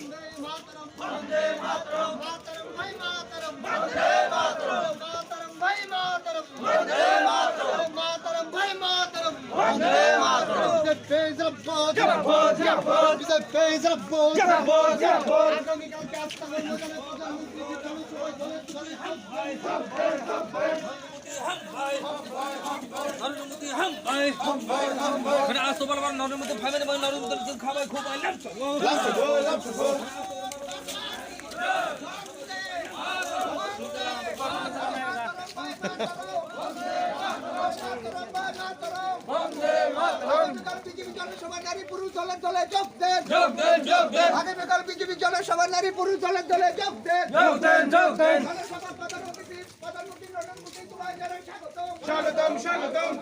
वंदे मातरम मातरम भाई मातरम वंदे मातरम मातरम भाई मातरम वंदे मातरम मातरम भाई मातरम Vande Mataram the face of God the face of God আগামী কালকে আস্তাগফিরুল্লাহ নরেন্দ্র হাম ভাই মানে আসতো বলবার নরেন্দ্র ভাই মানে নরেন্দ্র খাবার খুব আইলাম নারী পুরুষ দলে দলে যোগ দেন আগামীকাল বিজেপি জনসভা নারী পুরুষ দলে দলে যোগ দেন জনসভা প্রধানমন্ত্রী নরেন্দ্র মোদী তোমায় জানাই স্বাগতম।